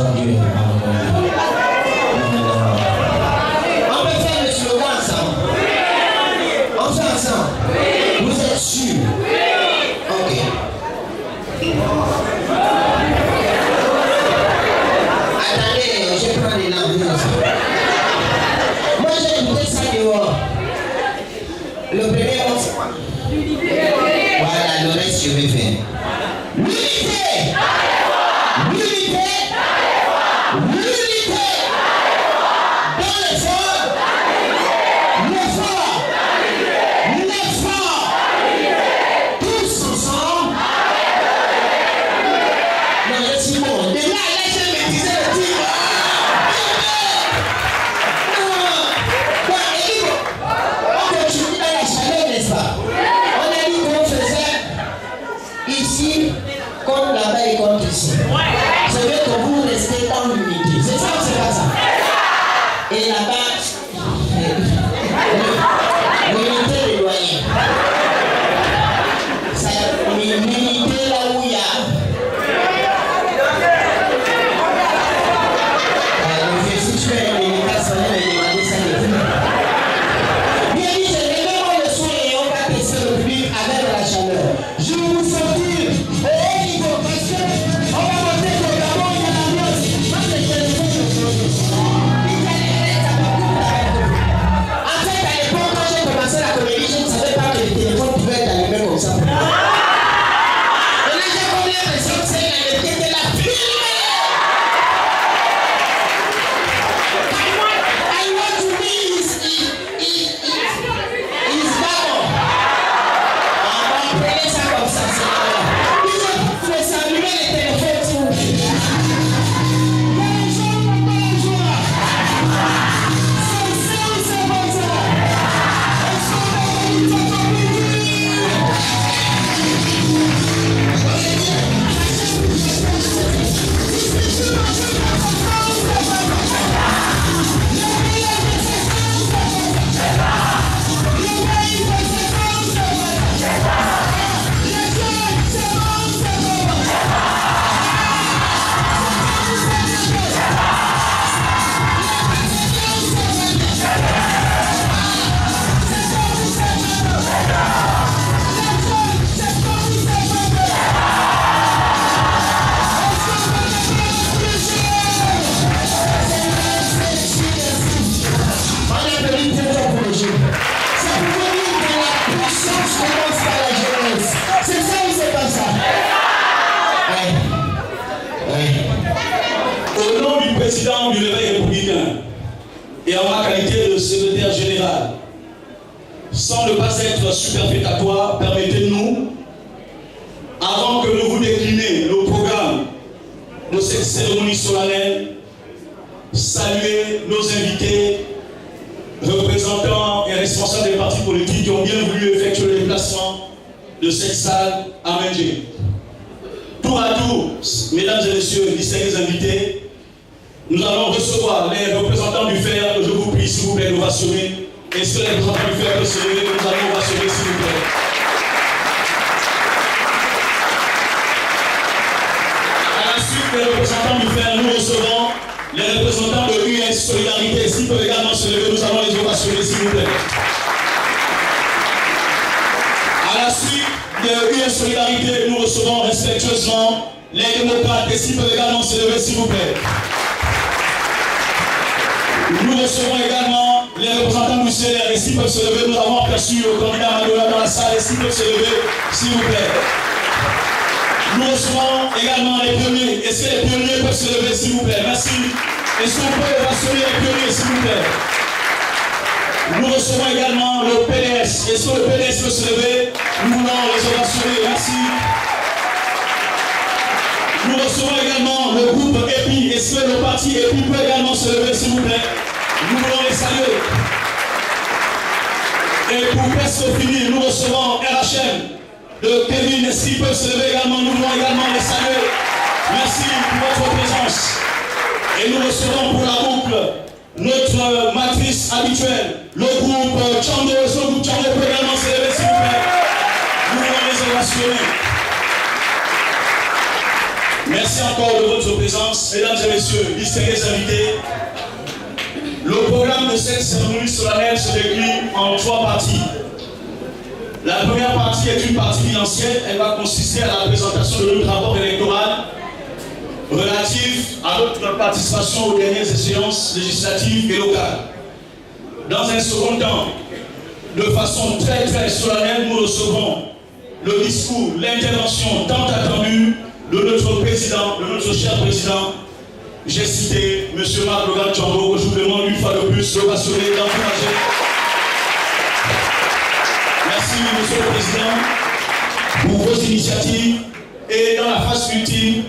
soit Dieu. On peut faire le slogan ensemble. On fait ensemble. Vous êtes sûrs? Ok. Attendez, je prends les langues. Moi j'ai écouté ça dehors. Le premier mot c'est quoi? Voilà, le reste je vais faire. L'unité! L'unité! L'unité! Dans l'effort! L'effort! L'effort! Tous ensemble! Non, c'est bon. Et là, je maîtrisais le titre. On continue dans la chaleur, n'est-ce pas? On a dit qu'on faisait ici comme là-bas et comme ici. Je veux que vous restez dans l'unité. C'est ça ou c'est pas ça? Et là-bas, l'unité des doyens. L'unité là où il y a. Si tu fais un dédicace, on va demander ça de vous. Bien dit, je remets le son et on va tester le public avec la chaleur. Je vous sortir au niveau parce que on va monter le Gabon, il y a l'ambiance. Moi, c'est que je fais le son. En fait, à l'époque, quand j'ai commencé la comédie, je ne savais pas que le téléphone pouvait être allumé comme ça. Et là, j'ai comme l'impression que c'est la qui était là. Au nom du président du Réveil républicain et en ma qualité de secrétaire général, sans ne pas être superfétatoire, permettez-nous, avant que nous vous déclinions nos programmes de cette cérémonie solennelle, saluer nos invités, représentants et responsables des partis politiques qui ont bien voulu effectuer le déplacement de cette salle à Menjé. Tour à tour, mesdames et messieurs, distingués invités, nous allons recevoir les représentants du FER, que je vous prie s'il vous plaît d'ovationner. Est-ce que les représentants du FER peuvent se lever, que nous allons ovationner s'il vous plaît? À la suite des représentants du FER, nous recevons les représentants de US Solidarité. S'ils peuvent également se lever, nous allons les ovationner s'il vous plaît. À la suite de US Solidarité, nous recevons respectueusement les démocrates. Et s'ils peuvent également se lever s'il vous plaît. Nous recevons également les représentants du CR. Et s'ils peuvent se lever, nous avons aperçu le candidat Madola dans la salle. Et s'ils peuvent se lever s'il vous plaît. Nous recevons également les pionniers. Est-ce que les pionniers peuvent se lever s'il vous plaît? Merci. Est-ce qu'on peut ovationner les pionniers s'il vous plaît? Nous recevons également le PDS. Est-ce que le PDS peut se lever? Nous voulons les ovationner. Merci. Nous recevons également le groupe EPI. Est-ce que le parti EPI peut également se lever s'il vous plaît? Nous voulons les saluer. Et pour presque finir, nous recevons RHM de Kevin. Est-ce qu'ils peuvent se lever également? Nous voulons également les saluer. Merci pour votre présence. Et nous recevons pour la boucle notre matrice habituelle, le groupe Tchando. Est-ce que le groupe Tchando peut également se lever s'il vous plaît? Nous voulons les ovationner. Merci encore de votre présence, mesdames et messieurs, distingués invités. Le programme de cette cérémonie solennelle se décline en 3 parties. La première partie est une partie bilancielle. Elle va consister à la présentation de notre rapport électoral relatif à notre participation aux dernières échéances législatives et locales. Dans un second temps, de façon très solennelle, nous recevrons le discours, l'intervention tant attendue de notre président, de notre cher président. J'ai cité M. Marc Logan Tchongo, que je vous demande une fois de plus de passionner, d'encourager. Merci, M. le Président, pour vos initiatives. Et dans la phase ultime,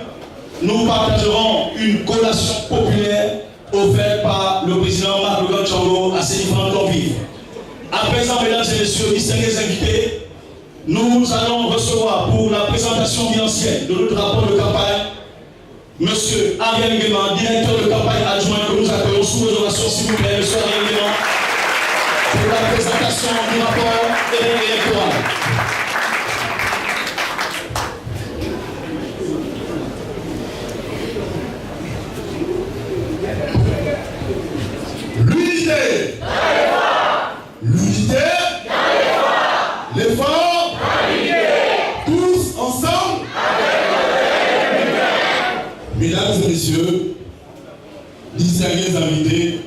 nous partagerons une collation populaire offerte par le président Marc Logan Tchongo à ses différents convives. À présent, mesdames et messieurs, distingués invités, nous allons recevoir pour la présentation bilancielle de notre rapport de campagne Monsieur Ariel Nguema, directeur de campagne adjoint que nous accueillons sous vos orations, s'il vous plaît, Monsieur Ariel Nguema, pour la présentation du rapport électoral. L'unité, l'unité, l'effort, tous ensemble. Mesdames et messieurs, distingués invités,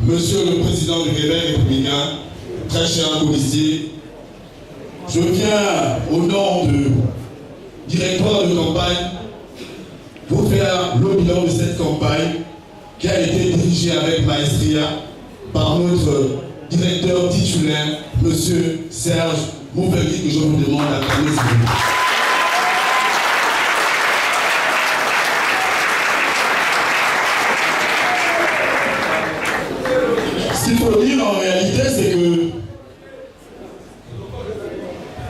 Monsieur le Président du Réveil républicain, très cher policier, je viens au nom du directoire de campagne vous faire le bilan de cette campagne qui a été dirigée avec maestria par notre directeur titulaire, M. Serge Mouvegui, que je vous demande d'accueillir. Ce qu'il faut dire en réalité, c'est que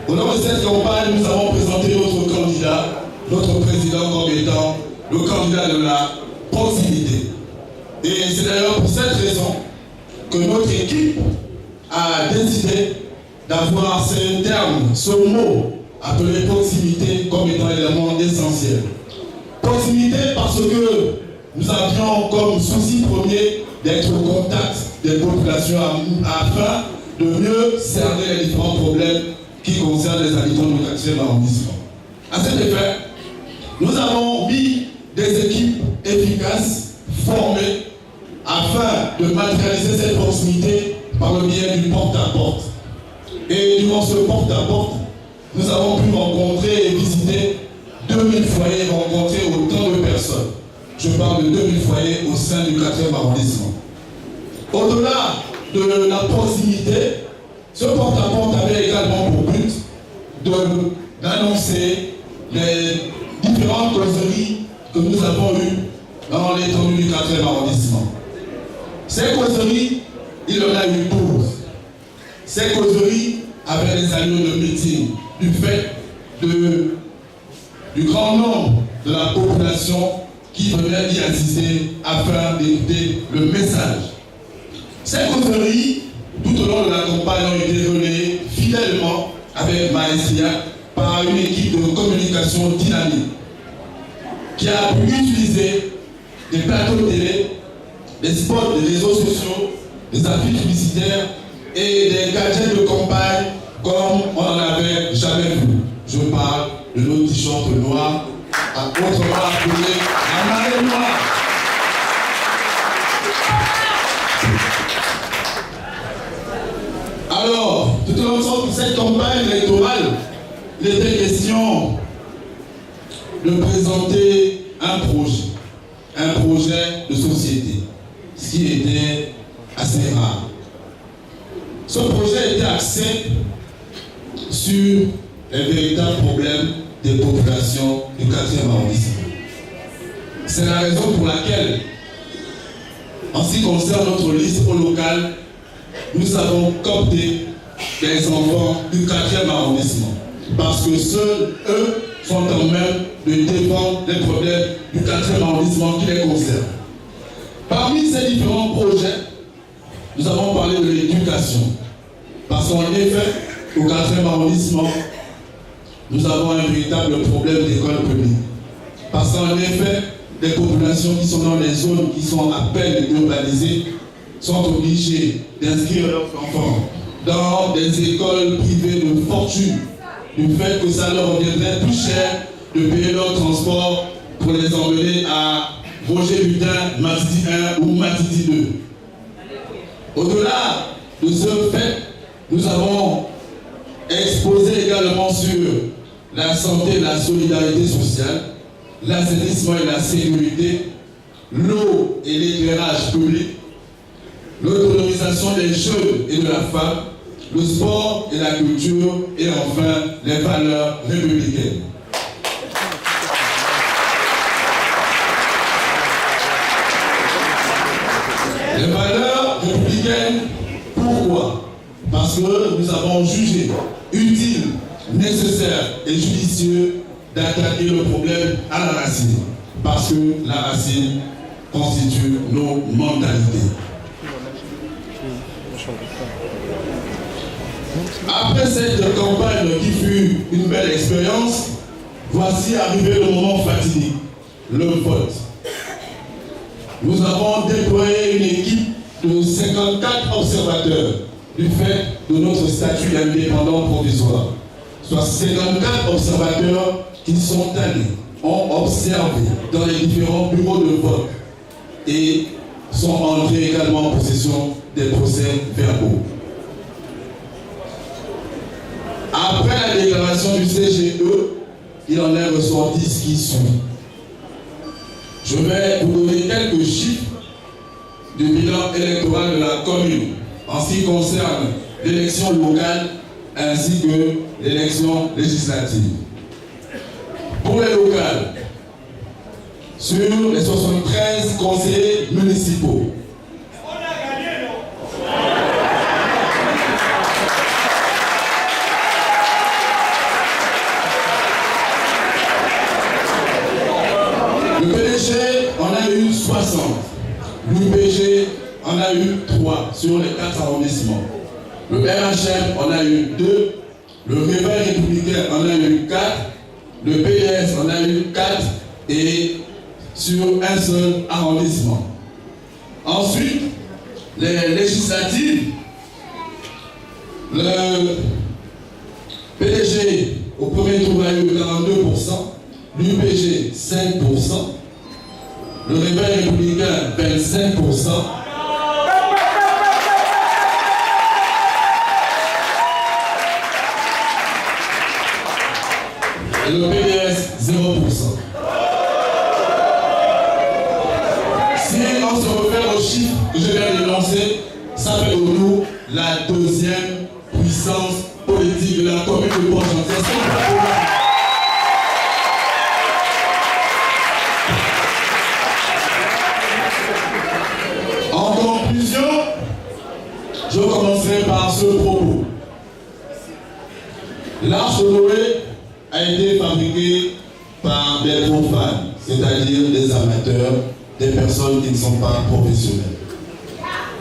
au nom de cette campagne, nous avons présenté notre candidat, notre président comme étant le candidat de la proximité. Et c'est d'ailleurs pour cette raison que notre équipe a décidé d'avoir ce terme, ce mot appelé proximité comme étant élément essentiel. Proximité parce que nous avions comme souci premier d'être au contact des populations afin de mieux cerner les différents problèmes qui concernent les habitants du 4e arrondissement. À cet effet, nous avons mis des équipes efficaces, formées, afin de matérialiser cette proximité par le biais du porte-à-porte. Et durant ce porte-à-porte, nous avons pu rencontrer et visiter 2000 foyers, rencontrer autant de personnes. Je parle de 2000 foyers au sein du 4e arrondissement. Au-delà de la proximité, ce porte-à-porte avait également pour but d'annoncer les différentes causeries que nous avons eues dans l'étendue du 4e arrondissement. Ces causeries, il y en a eu 12. Ces causeries avaient des allures de meeting du fait du grand nombre de la population qui venait y assister afin d'écouter le message. Ces causeries, tout au long de la campagne, ont été relayées fidèlement avec maestria par une équipe de communication dynamique qui a pu utiliser des plateaux de télé, des spots des réseaux sociaux, des affiches publicitaires et des gadgets de campagne comme on n'en avait jamais vu. Je parle de nos t-shirts noirs, autrement appelés la marée noire. Alors, tout au long de cette campagne électorale, il était question de présenter un projet de société, ce qui était assez rare. Ce projet était axé sur les véritables problèmes des populations du 4e arrondissement. C'est la raison pour laquelle, en ce qui concerne notre liste au local, nous avons coopté des enfants du 4e arrondissement. Parce que seuls, eux, sont en même de défendre les problèmes du 4e arrondissement qui les concernent. Parmi ces différents projets, nous avons parlé de l'éducation. Parce qu'en effet, au 4e arrondissement, nous avons un véritable problème d'école publique. Parce qu'en effet, les populations qui sont dans les zones qui sont à peine urbanisées sont obligées d'inscrire leurs enfants dans des écoles privées de fortune, du fait que ça leur reviendrait plus cher de payer leur transport pour les emmener à Roger Lutin, Matidi 1 ou Matidi 2. Au-delà de ce fait, nous avons exposé également sur la santé et la solidarité sociale, l'assainissement et la sécurité, l'eau et l'éclairage public, l'autonomisation des jeunes et de la femme, le sport et la culture, et enfin les valeurs républicaines. Les valeurs républicaines, pourquoi? Parce que nous avons jugé utile, nécessaire et judicieux d'attaquer le problème à la racine. Parce que la racine constitue nos mentalités. Après cette campagne qui fut une belle expérience, voici arrivé le moment fatidique, le vote. Nous avons déployé une équipe de 54 observateurs du fait de notre statut d'indépendant provisoire. Soit 54 observateurs qui sont allés, ont observé dans les différents bureaux de vote et sont entrés également en possession des procès-verbaux. Après la déclaration du CGE, il en est ressorti ce qui suit. Je vais vous donner quelques chiffres du bilan électoral de la commune en ce qui concerne l'élection locale ainsi que l'élection législative. Pour les locales, sur les 73 conseillers municipaux, le PDG en a eu 60, l'UPG en a eu 3 sur les 4 arrondissements, le RHM en a eu 2, le Réveil républicain en a eu 4, le PDS en a eu 4 et sur un seul arrondissement. Ensuite, les législatives, le PDG au premier tour a eu 42%, l'UPG 5%, le Réveil républicain 25%, et le PDS 0%. Si on se réfère aux chiffres que je viens d'énoncer, ça fait de nous la deuxième puissance politique de la commune de Port-Gentil. En conclusion, je commencerai par ce propos. L'Arche de Noé a été fabriquée par des profanes, c'est-à-dire des amateurs, des personnes qui ne sont pas professionnelles.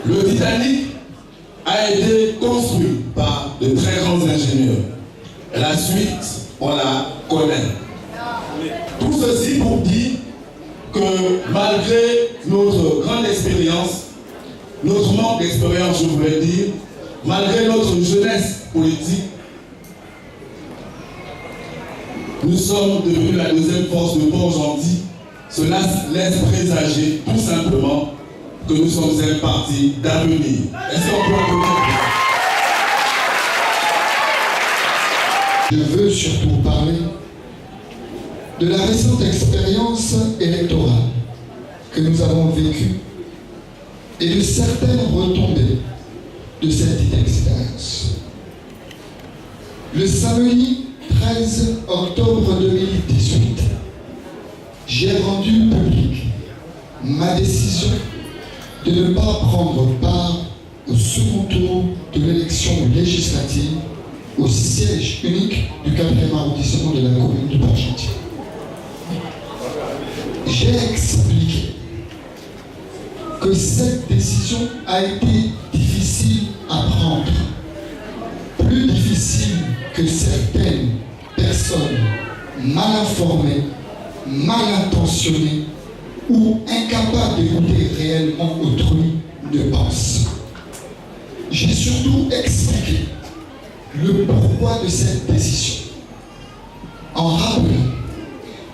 Le Titanic a été construit par de très grands ingénieurs. La suite, on la connaît. Tout ceci pour dire que malgré notre grande expérience, notre manque d'expérience, je voulais dire, malgré notre jeunesse politique, nous sommes devenus la deuxième force de Port-Gentil. Cela laisse présager tout simplement que nous sommes un parti d'avenir. Est-ce qu'on peut applaudir? Je veux surtout parler de la récente expérience électorale que nous avons vécue et de certaines retombées de cette expérience. Le samedi 13 octobre 2018, j'ai rendu public ma décision de ne pas prendre part au second tour de l'élection législative au siège unique du 4e arrondissement de la commune de Port-Gentil. J'ai expliqué que cette décision a été difficile à prendre, plus difficile que certaines personnes mal informées mal intentionné ou incapable d'écouter réellement autrui ne pense. J'ai surtout expliqué le pourquoi de cette décision, en rappelant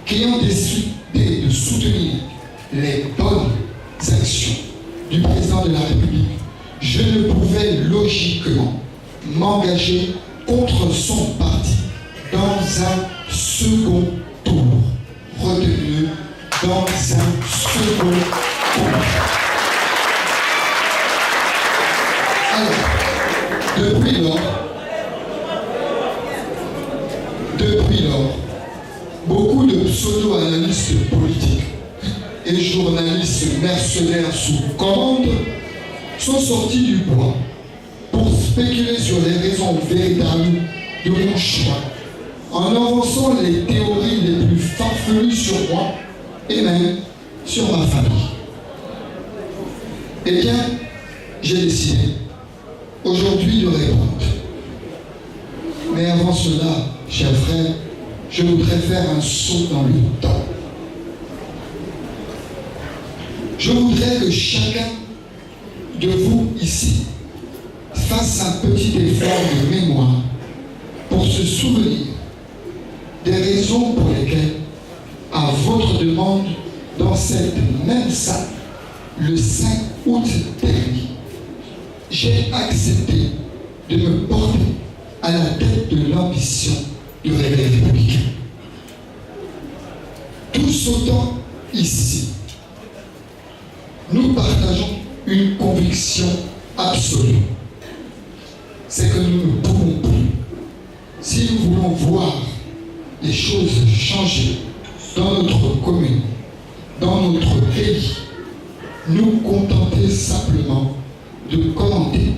qu'ayant décidé de soutenir les bonnes actions du président de la République, je ne pouvais logiquement m'engager contre son parti dans un second tour. Retenez-le, dans un second tour. Alors, depuis lors, beaucoup de pseudo-analystes politiques et journalistes mercenaires sous commande sont sortis du bois pour spéculer sur les raisons véritables de mon choix, en avançant les théories les plus farfelues sur moi et même sur ma famille. Eh bien, j'ai décidé aujourd'hui de répondre. Mais avant cela, chers frères, je voudrais faire un saut dans le temps. Je voudrais que chacun de vous ici fasse un petit effort de mémoire pour se souvenir des raisons pour lesquelles, à votre demande, dans cette même salle, le 5 août dernier, j'ai accepté de me porter à la tête de l'ambition du réveil républicain. Tous autant ici, nous partageons une conviction absolue. C'est que nous ne pouvons plus, si nous voulons voir les choses changer dans notre commune, dans notre pays, nous contenter simplement de commenter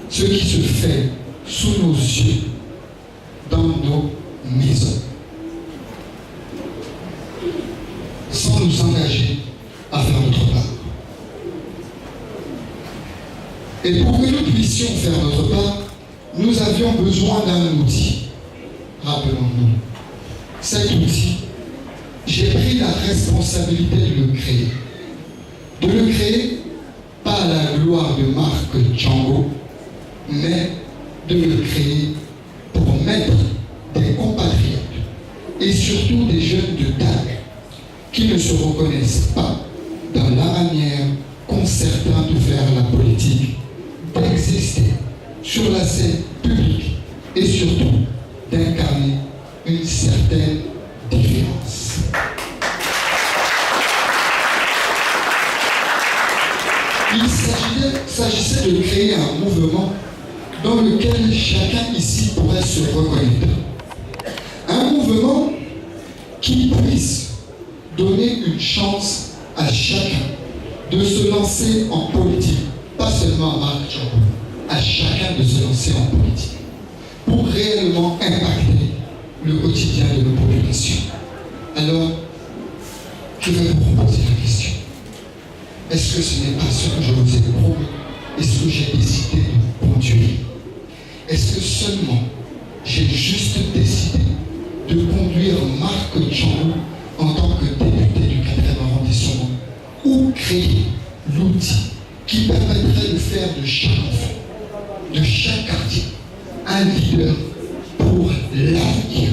ce qui se fait sous nos yeux, dans nos maisons, sans nous engager à faire notre part. Et pour que nous puissions faire notre part, nous avions besoin d'un outil. Rappelons-nous, cet outil, j'ai pris la responsabilité de le créer. De le créer, pas à la gloire de Marc Django, mais de le créer pour mettre des compatriotes et surtout des jeunes de taille qui ne se reconnaissent pas dans la manière qu'ont certains de faire la politique, d'exister sur la scène publique et surtout d'incarner une certaine différence. Il s'agissait de créer un mouvement dans lequel chacun ici pourrait se reconnaître. Un mouvement qui puisse donner une chance à chacun de se lancer en politique, pas seulement à Marc Django, à chacun de se lancer en politique, pour réellement impacter le quotidien de nos populations. Alors, je vais vous proposer la question. Est-ce que ce n'est pas ce que je vous ai promis et ce que j'ai décidé de conduire? Est-ce que seulement j'ai juste décidé de conduire Marc Django en tant que député du 4e arrondissement ou créer l'outil qui permettrait de faire de chaque enfant, de chaque quartier, un leader pour l'avenir?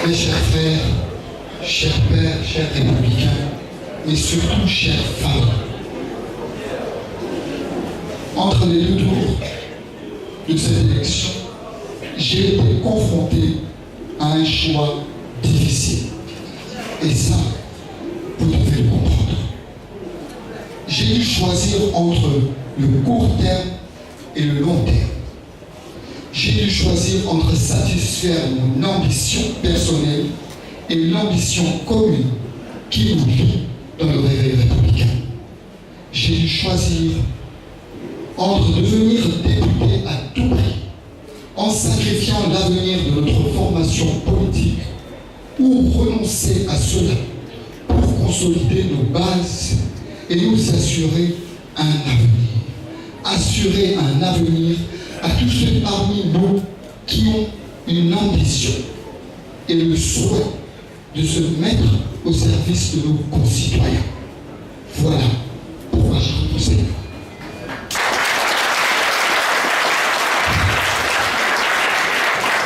Mes chers frères, chers pères, chers républicains, mais surtout chères femmes, entre les deux tours de cette élection, j'ai été confronté à un choix difficile. Et ça, vous devez le comprendre. J'ai dû choisir entre le court terme et le long terme. J'ai dû choisir entre satisfaire mon ambition personnelle et l'ambition commune qui nous lie dans le réveil républicain. J'ai dû choisir entre devenir député à tout prix, en sacrifiant l'avenir de notre formation politique, ou renoncer à cela pour consolider nos bases et nous assurer un avenir. Assurer un avenir à tous ceux parmi nous qui ont une ambition et le souhait de se mettre au service de nos concitoyens. Voilà pourquoi je vous conseille.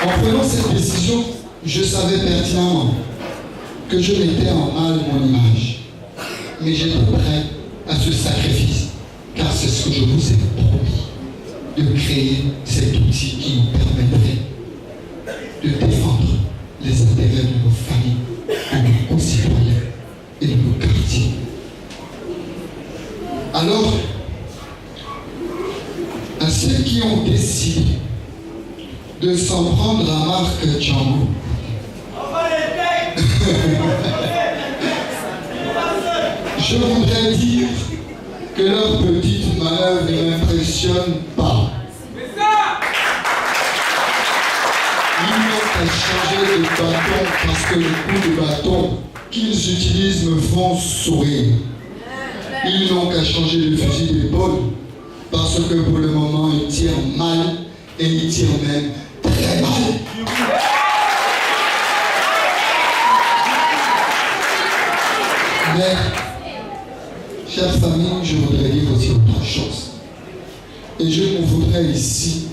En prenant cette décision, je savais pertinemment que je mettais en mal mon image. Mais j'étais prêt à ce sacrifice, car c'est ce que je vous ai promis, de créer cet outil qui nous permettrait de défendre les intérêts de nos familles, de nos concitoyens et de nos quartiers. Alors, à ceux qui ont décidé de s'en prendre à Marc Django, je voudrais dire que leur petite manœuvre ne m'impressionne pas. Ils n'ont qu'à changer de bâton parce que les coups de bâton qu'ils utilisent me font sourire. Ils n'ont qu'à changer de fusil d'épaule parce que pour le moment ils tirent mal et ils tirent même très mal. Mais, chère famille, je voudrais dire aussi autre chose. Et je me voudrais ici,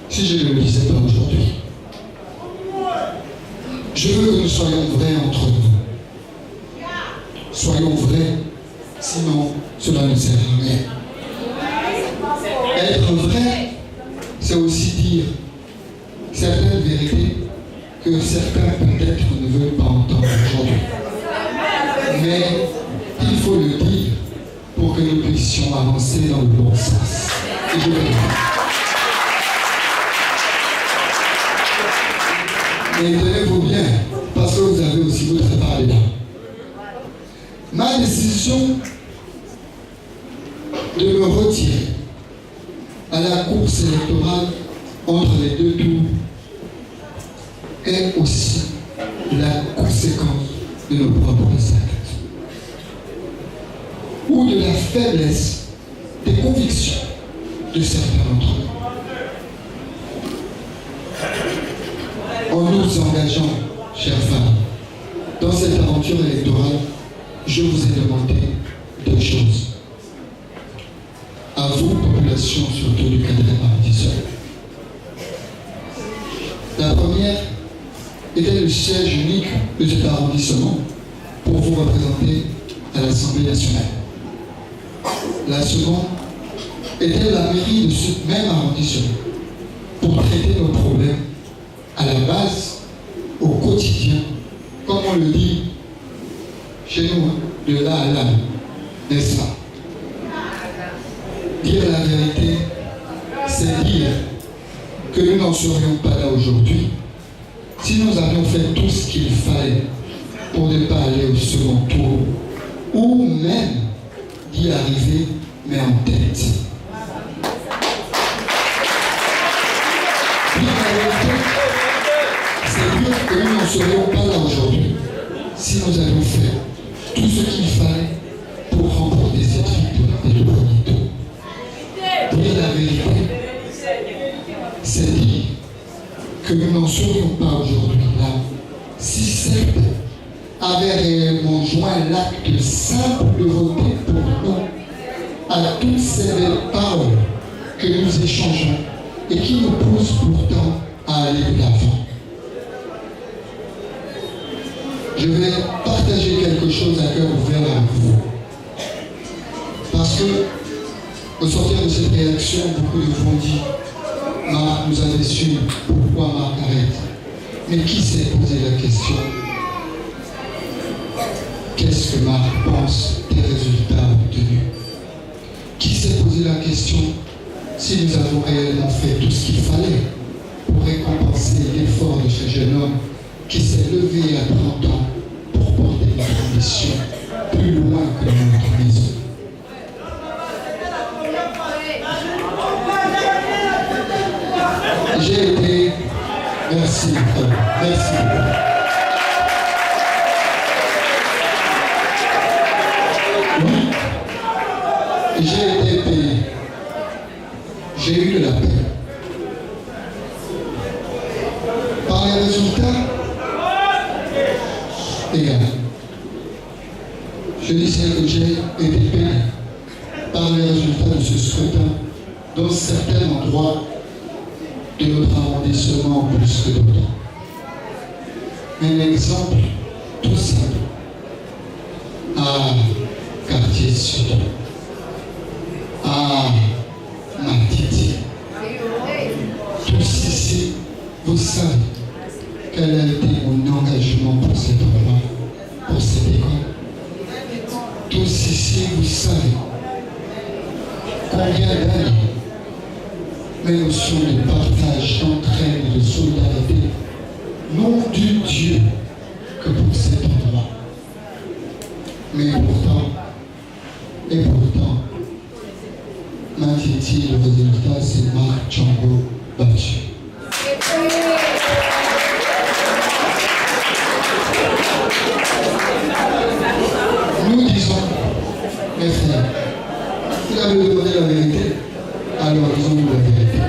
si je ne le disais pas aujourd'hui, je veux que nous soyons vrais entre nous. Soyons vrais, sinon cela ne sert à rien. Être vrai, c'est aussi dire certaines vérités que certains peut-être ne veulent pas entendre aujourd'hui. Mais il faut le dire pour que nous puissions avancer dans le bon sens. Et je vais le dire. Mais tenez-vous bien, parce que vous avez aussi votre part dedans. Ma décision de me retirer à la course électorale entre les deux tours est aussi la conséquence de nos propres actes ou de la faiblesse des convictions de certains d'entre nous. En nous engageant, chères femmes, dans cette aventure électorale, je vous ai demandé deux choses. À vous, population, surtout du 4e arrondissement. La première était le siège unique de cet arrondissement pour vous représenter à l'Assemblée nationale. La seconde était la mairie de ce même arrondissement pour traiter nos problèmes à la base, au quotidien, comme on le dit chez nous, de là à là, n'est-ce pas? Dire la vérité, c'est dire que nous n'en serions pas là aujourd'hui si nous avions fait tout ce qu'il fallait pour ne pas aller au second tour ou même d'y arriver, mais en tête. Dire la vérité, c'est dire que nous n'en serions pas là aujourd'hui si nous avions fait tout ce qu'il fallait pour remporter cette victoire et le premier tour. Dire la vérité, c'est dire que nous n'en serions pas aujourd'hui là si certains avaient réellement joint l'acte simple de voter pour nous à toutes ces belles paroles que nous échangeons et qui nous poussent pourtant à aller de l'avant. Je vais partager quelque chose à cœur ouvert avec vous. Parce que, au sortir de cette réaction, beaucoup de vous ont dit Marc nous a déçus, pourquoi Marc arrête? Mais qui s'est posé la question? Qu'est-ce que Marc pense des résultats obtenus? Qui s'est posé la question si nous avons réellement fait tout ce qu'il fallait pour récompenser l'effort de ce jeune homme qui s'est levé à 30 ans pour porter notre ambition plus loin que notre maison? J'ai été... Merci. Merci. Oui. J'ai été payé. J'ai eu de la paix. égale. Je disais que j'ai été payé par les résultats de ce scrutin dans certains endroits de notre arrondissement plus que d'autres. Un exemple tout simple. À Quartier Sud, à Matiti, tous ici, vous savez quel a été mon engagement pour cet endroit, pour cette école. Tous ici, vous savez combien d'années mes notions de partage, d'entraide et de solidarité n'ont du Dieu que pour cet endroit. Mais pourtant, Matiti, le résultat, c'est Marc Tchango battu. Nous disons, mes frères, vous avez demandé la vérité, alors disons-nous la vérité.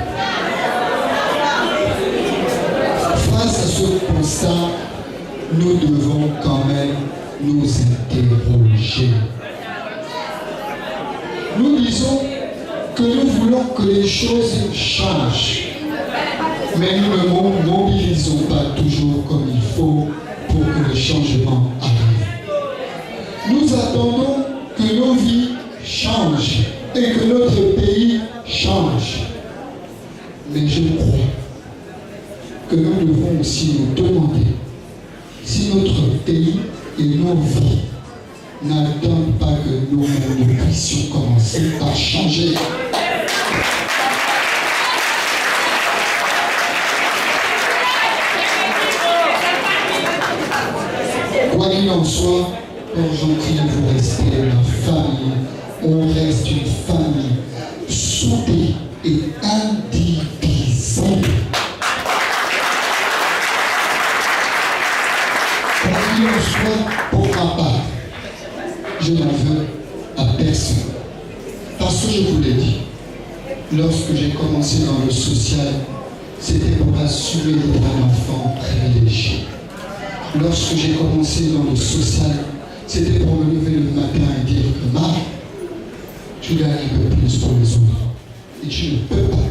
Face à ce constat, nous devons quand même nous interroger. Nous disons que nous voulons que les choses changent, mais nous ne mobilisons pas toujours comme il faut pour que le changement arrive. Nous attendons que nos vies changent et que notre pays change. Mais je crois que nous devons aussi nous demander si notre pays et nos vies n'attendent pas que nous-mêmes nous puissions commencer à changer. Quoi qu'il en soit, pour gentil, vous restez la famille. On reste une famille soudée et indivisible. Quoi qu'il en soit, pour ma part, je n'en veux à personne. Parce que je vous l'ai dit, lorsque j'ai commencé dans le social, c'était pour assumer d'être un enfant privilégié. Lorsque j'ai commencé dans le social, c'était pour me lever le matin et dire que Marc, tu gagnes un peu plus pour les autres. Et tu ne peux pas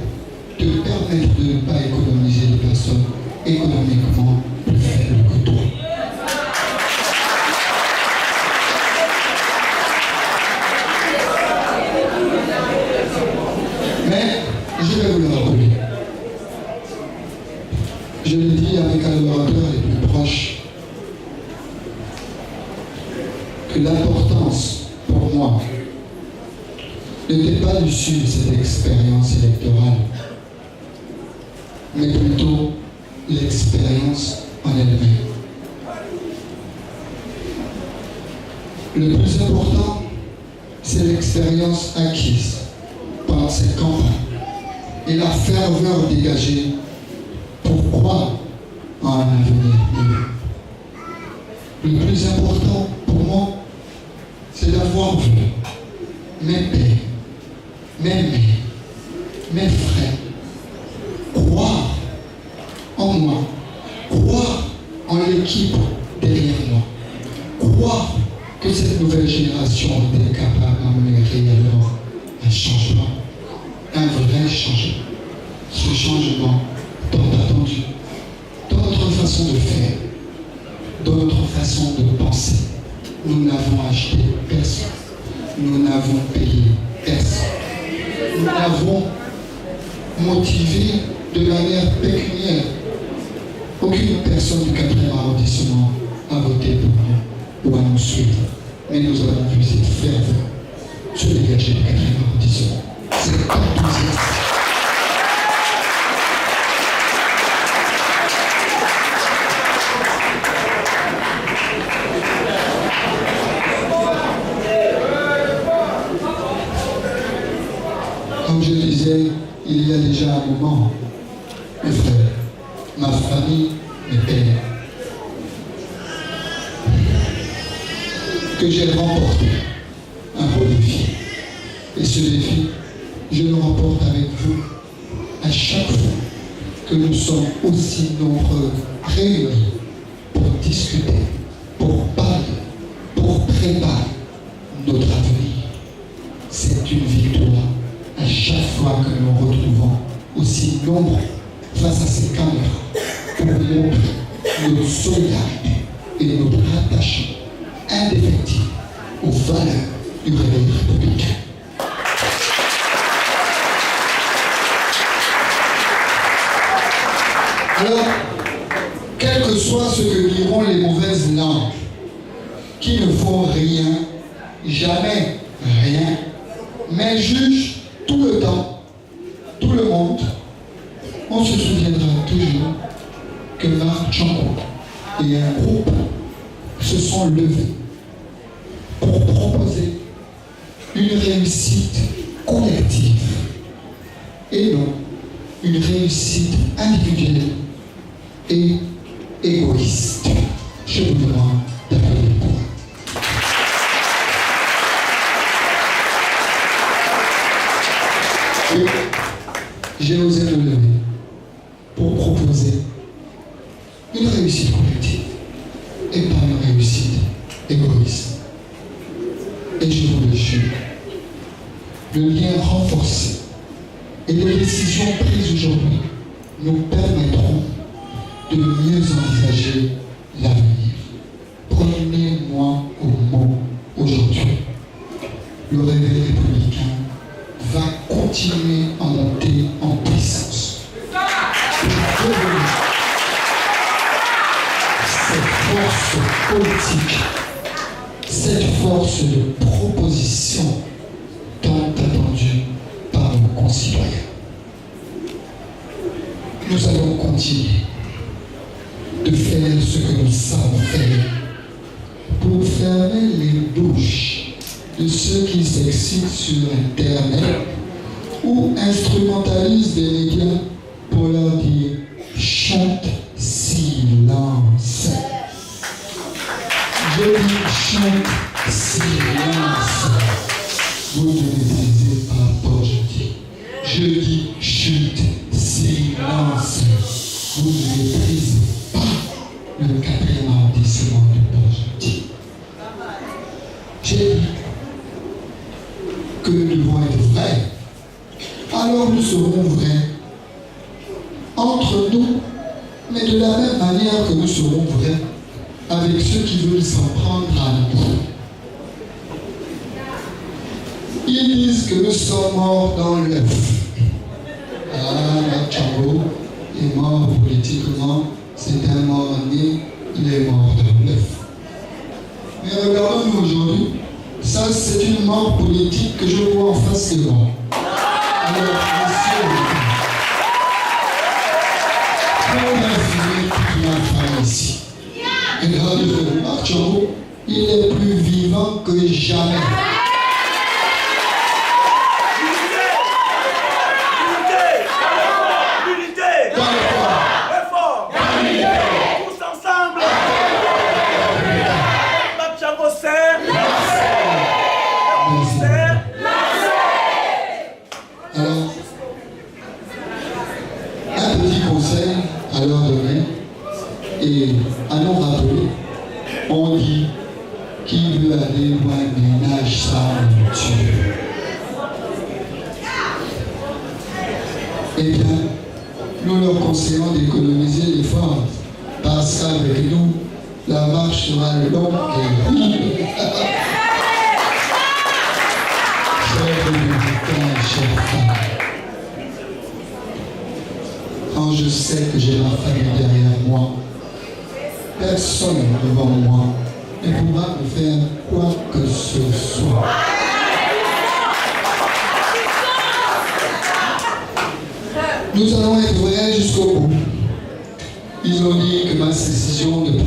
te permettre de ne pas économiser des personnes économiquement plus faibles que toi. Mais je vais vous le rappeler. Je le dis avec un orateur les plus proches, que l'importance pour moi n'était pas l'issue de cette expérience électorale, mais plutôt l'expérience en elle-même. Le plus important, c'est l'expérience acquise pendant cette campagne et la ferveur dégagée pour croire en un avenir mieux. Le plus important pour moi, c'est d'avoir vu mes pères, mes mères, mes frères croire en moi, croire en l'équipe derrière moi, croire que cette nouvelle génération était capable d'amener réellement un changement, un vrai changement. Ce changement tant attendu dans notre façon de faire, dans notre façon de penser. Nous n'avons acheté personne, nous n'avons payé personne, nous n'avons motivé de manière pécuniaire aucune personne du 4e arrondissement à voter pour nous ou à nous suivre. Mais nous avons vu cette ferveur se dégager du 4e arrondissement. C'est enthousiasme. Comme je disais, il y a déjà un moment, mes frères, ma famille, mes pères, que j'ai remporté un beau défi. Et ce défi, je le remporte avec vous à chaque fois que nous sommes aussi nombreux réunis pour discuter, pour solidarité et de notre attachement indéfectible aux valeurs du réveil républicain. Alors, quel que soit ce que diront les mauvaises langues, qui ne font rien, jamais rien, mais jugent tout le temps, tout le monde, on se souviendra toujours que Marc Tchango et un groupe se sont levés pour proposer une réussite collective et non une réussite individuelle et égoïste. Je vous demande d'appeler pour. J'ai osé me lever pour proposer une réussite collective et pas une réussite égoïste. Et je vous le jure, le lien renforcé et les décisions prises aujourd'hui nous permettront de mieux envisager l'avenir. Prenez-moi au mot aujourd'hui. Le réveil républicain va continuer à monter en puissance pour devenir cette force politique, cette force de proposition tant attendue par nos concitoyens. Nous allons continuer de faire ce que nous savons faire pour fermer les bouches de ceux qui s'excitent sur Internet ou instrumentalisent des médias pour leur dire « chante silence ». Je dis « chante silence ». Vous ne maîtrisez pas Port-Gentil. Je dis « chute silence ». Vous ne maîtrisez pas le 4e arrondissement de Port-Gentil. J'ai dit que nous devons être vrais. Alors nous serons vrais entre nous, mais de la même manière que nous serons vrais avec ceux qui veulent s'en prendre à nous. Ils disent que nous sommes morts dans l'œuf. Ah, Marc Tchango est mort politiquement, c'est un mort-né, il est mort dans l'œuf. Mais regardons-nous aujourd'hui, ça c'est une mort politique que je vois en face de moi. Alors, monsieur, pour m'influer toute ma famille ici. Et regardez, Marc Tchango, il est plus vivant que jamais. Alors, un petit conseil à leur donner et à nous rappeler, on dit qui veut aller voir un ménage sans nourriture. Eh bien, nous leur conseillons d'économiser l'effort parce qu'avec nous, la marche sera longue et rude. Chers républicains, chers femmes, quand je sais que j'ai ma famille derrière moi, personne devant moi ne pourra me faire quoi que ce soit. Nous allons être vrais jusqu'au bout. Ils ont dit que ma décision de ne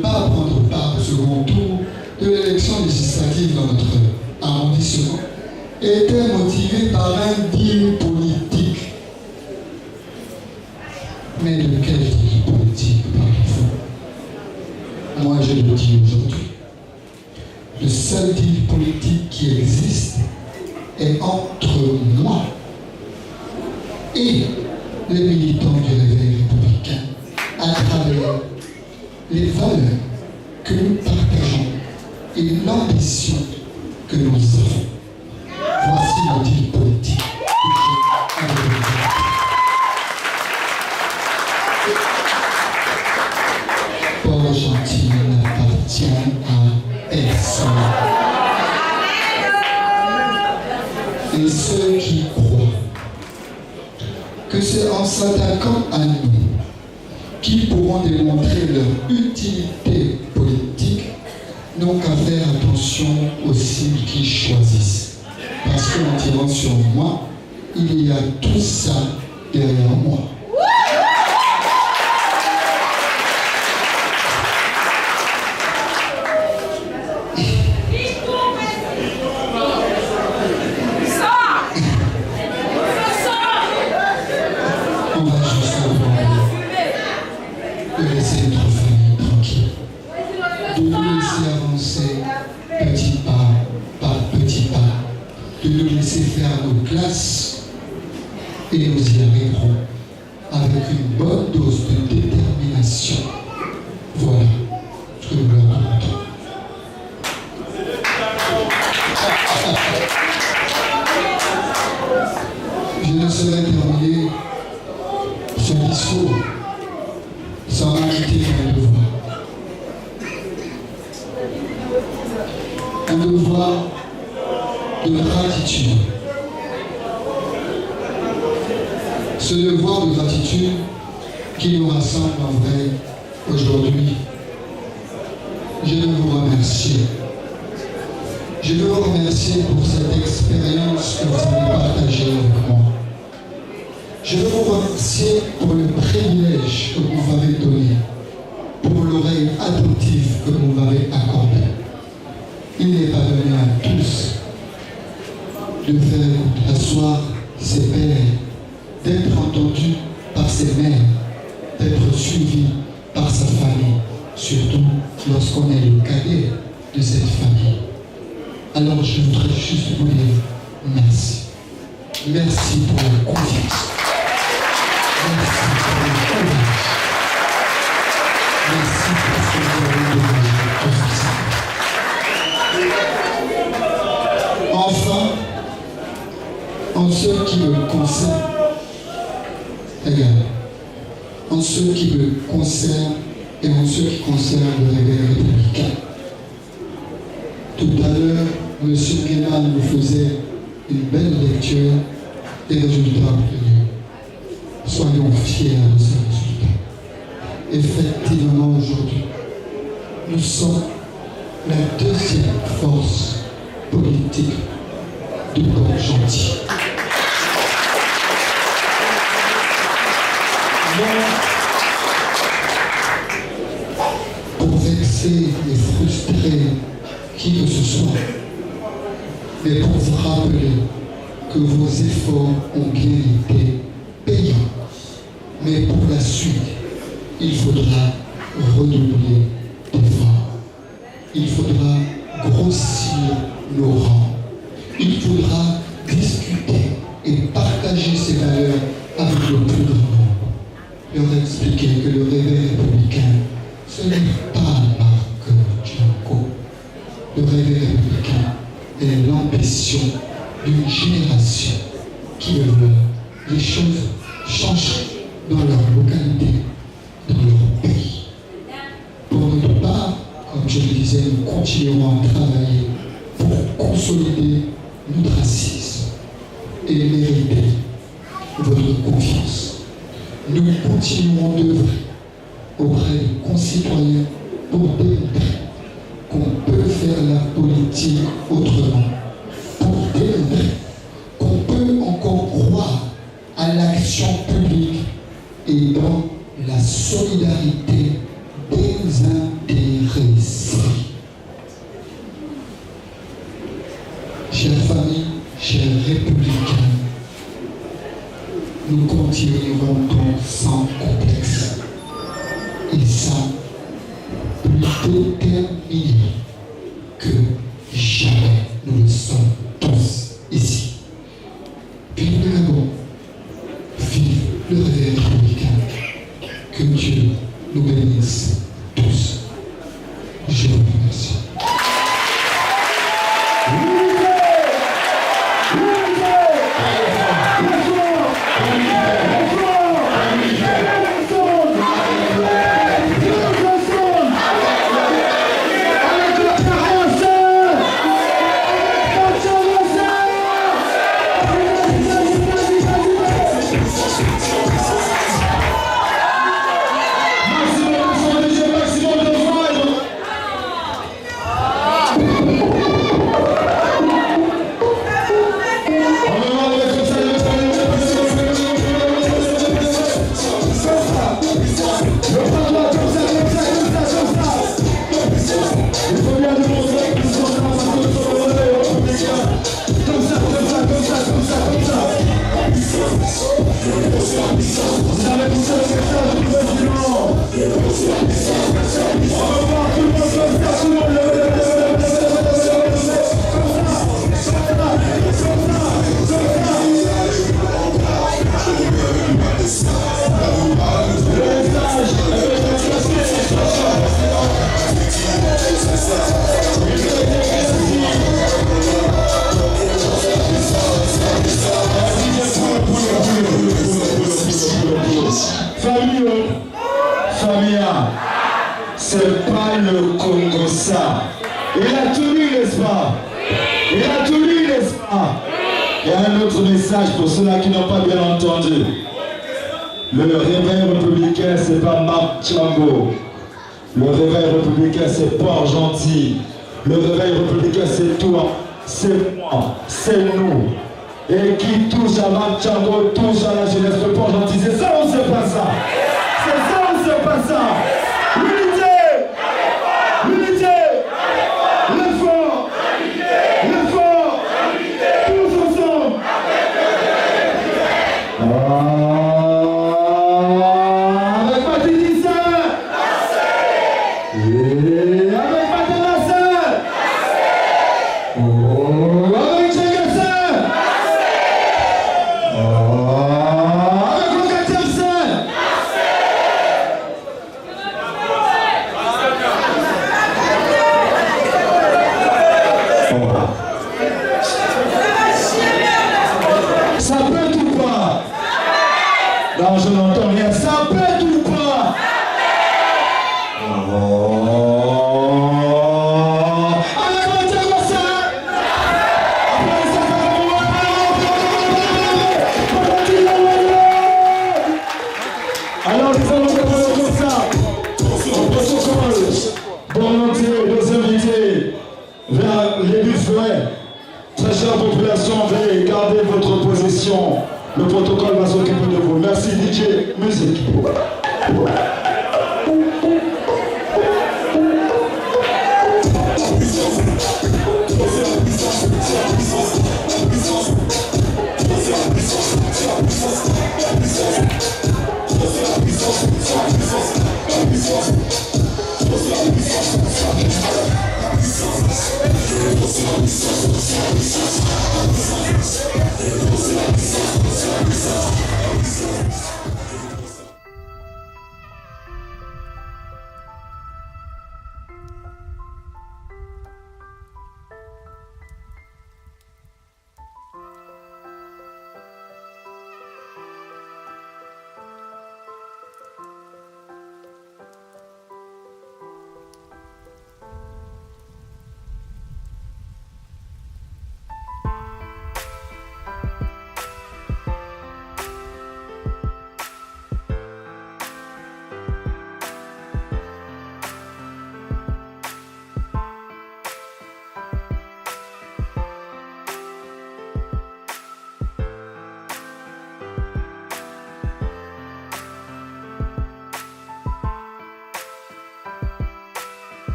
pas prendre part au second tour de l'élection législative dans notre arrondissement était motivée par un deal politique. Mais de quel deal politique parlez-vous? Moi, je le dis aujourd'hui. Le seul deal politique qui existe est entre moi et les militants du réveil républicain à travers les valeurs que nous partageons et l'ambition que nous avons. Voici le deal politique que j'ai avec vous. Port-Gentil n'appartient à personne. Et ceux qui croient que c'est en s'attaquant à nous qu'ils pourront démontrer leur utilité politique n'ont qu'à faire attention aux cibles qu'ils choisissent. Parce qu'en tirant sur moi, il y a tout ça derrière moi. On va juste avoir de laisser notre famille tranquille, de nous laisser avancer petit pas par petit pas, de nous laisser faire nos classes et nous y arriverons avec une bonne dose de détermination. Voilà ce que nous leur demandons. Je ne saurais terminer ce discours sans acquitter un devoir. Un devoir de gratitude. Ce devoir de gratitude qui nous rassemble en vrai aujourd'hui. Je veux vous remercier. Je veux vous remercier pour cette expérience que vous avez partagée avec moi. Je veux vous remercier pour le privilège que vous m'avez donné, pour l'oreille attentive que vous m'avez accordée. Il n'est pas donné à tous de faire asseoir ses pères, d'être entendu par ses mères, d'être suivi par sa famille, surtout lorsqu'on est le cadet de cette famille. Alors je voudrais juste vous dire merci. Merci pour la confiance. Merci pour le courage. Merci pour ce que vous avez donné. Enfin, en ce qui me concerne, en ce qui me concerne et en ce qui concerne le réveil républicain. Tout à l'heure, M. Guéman nous faisait une belle lecture des résultats obtenus. Soyons fiers de ces résultats. Effectivement, aujourd'hui, nous sommes la deuxième force politique de Port-Gentil. Pour vexer et frustrer qui que ce soit, mais pour vous rappeler que vos efforts ont bien été payants. Mais pour la suite, il faudra redoubler d'efforts. Il faudra grossir nos rangs. Il faudra discuter et partager ces valeurs avec le plus grand nombre. Leur expliquer que le réveil républicain, ce n'est pas Marc Django. Le réveil républicain est l'ambition d'une génération qui veut les choses changer dans leur localité, dans leur pays. Pour notre part, comme je le disais, nous continuerons à travailler pour consolider notre assise et mériter votre confiance. Nous continuerons d'œuvrer auprès des concitoyens pour démontrer qu'on peut faire la politique autrement, pour démontrer qu'on peut encore croire à l'action publique et dans la solidarité désintéressée. Chère famille, chers républicains, nous continuerons donc sans complexe et sans plus déterminés que jamais nous le sommes tous ici. Vive le Gabon, vive le réveil républicain, que Dieu nous bénisse tous. Je vous remercie. C'est pas le Congo ça. Il a tout lu, n'est-ce pas? Il a tout lu, n'est-ce pas? Il y a un autre message pour ceux-là qui n'ont pas bien entendu. Le réveil républicain, c'est pas Marc Tchambo. Le réveil républicain, c'est Port-Gentil. Le réveil républicain, c'est toi, c'est moi, c'est nous. Et qui touche à Marc Tchambo, touche à la jeunesse de Port-Gentil. C'est ça ou c'est pas ça? C'est ça ou c'est pas ça? L'unité! L'unité! L'effort! L'effort! Tous ensemble! Avec Matédissa! Et avec Matédissa! Avec Jagassin! Avec Locatersin! Ça pète ou pas? Non, je n'entends rien. Ça pète ou pas? Avec mon Jagassin! Alors, nous allons commencer comme ça. Volonté nos invités vers les buffets. Très chère population, veuillez garder votre position. Le protocole va s'occuper de vous. Merci DJ, musique.